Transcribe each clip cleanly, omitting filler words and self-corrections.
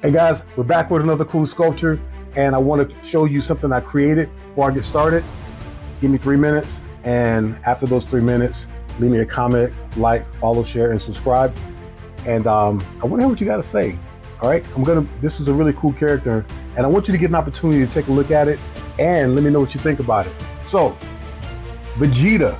Hey guys, we're back with another cool sculpture, and I want to show you something I created before I get started. Give me 3 minutes, and after those 3 minutes, leave me a comment, like, follow, share, and subscribe. And I want to hear what you got to say. All right, this is a really cool character, and I want you to get an opportunity to take a look at it and let me know what you think about it. So, Vegeta.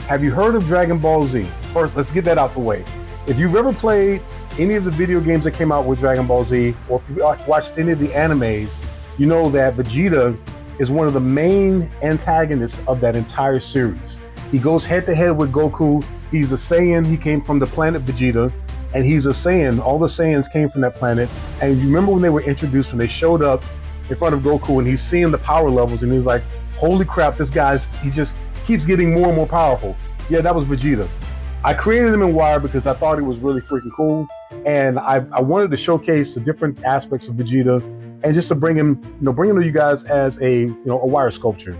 Have you heard of Dragon Ball Z? First, let's get that out the way. If you've ever played any of the video games that came out with Dragon Ball Z, or if you watched any of the animes, you know that Vegeta is one of the main antagonists of that entire series. He goes head to head with Goku. He's a Saiyan. He came from the planet Vegeta, and he's a Saiyan. All the Saiyans came from that planet. And you remember when they were introduced, when they showed up in front of Goku, and he's seeing the power levels, and he's like, holy crap, he just keeps getting more and more powerful. Yeah, that was Vegeta. I created him in wire because I thought he was really freaking cool, and I wanted to showcase the different aspects of Vegeta, and just to bring him to you guys as a wire sculpture.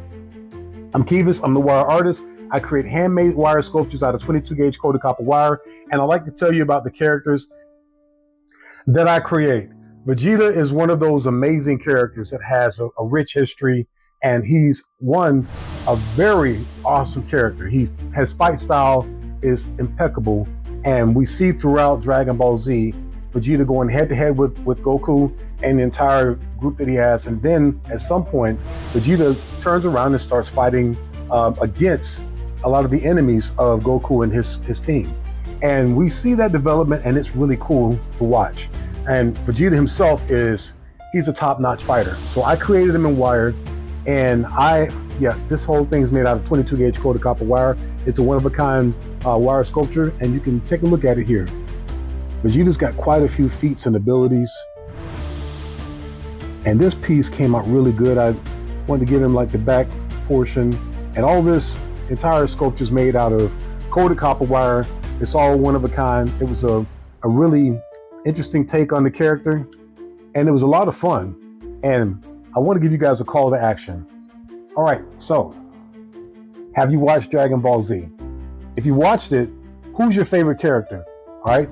I'm Kivas. I'm the wire artist. I create handmade wire sculptures out of 22 gauge coated copper wire, and I like to tell you about the characters that I create. Vegeta is one of those amazing characters that has a rich history, and he's a very awesome character. His fight style is impeccable, and we see throughout Dragon Ball Z Vegeta going head to head with Goku and the entire group that he has, and then at some point Vegeta turns around and starts fighting against a lot of the enemies of Goku and his team, and we see that development, and it's really cool to watch. And Vegeta himself he's a top-notch fighter, so I created him in wire, and this whole thing is made out of 22 gauge coated copper wire. It's a one-of-a-kind wire sculpture, and you can take a look at it here. Vegeta's got quite a few feats and abilities, and this piece came out really good. I wanted to give him like the back portion, and all this entire sculpture is made out of coated copper wire. It's all one of a kind. It was a really interesting take on the character, and it was a lot of fun, and I want to give you guys a call to action. All right, so have you watched Dragon Ball Z? If you watched it, who's your favorite character? All right.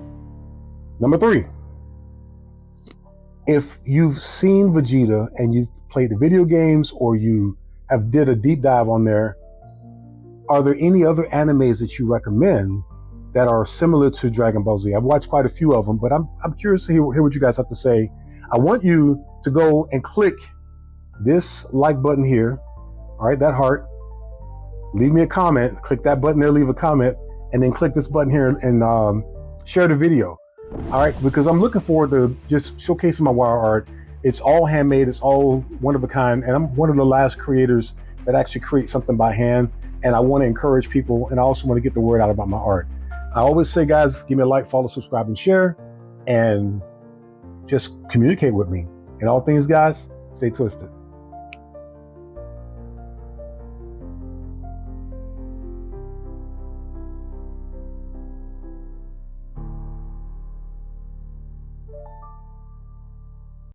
Number 3. If you've seen Vegeta and you've played the video games, or you have did a deep dive on there, are there any other animes that you recommend that are similar to Dragon Ball Z? I've watched quite a few of them, but I'm curious to hear what you guys have to say. I want you to go and click this like button here. All right, that heart. Leave me a comment. Click that button there, leave a comment, and then click this button here and share the video. All right, because I'm looking forward to just showcasing my wire art. It's all handmade. It's all one of a kind, and I'm one of the last creators that actually create something by hand. And I want to encourage people, and I also want to get the word out about my art. I always say, guys, give me a like, follow, subscribe, and share, and just communicate with me. In all things, guys, stay twisted.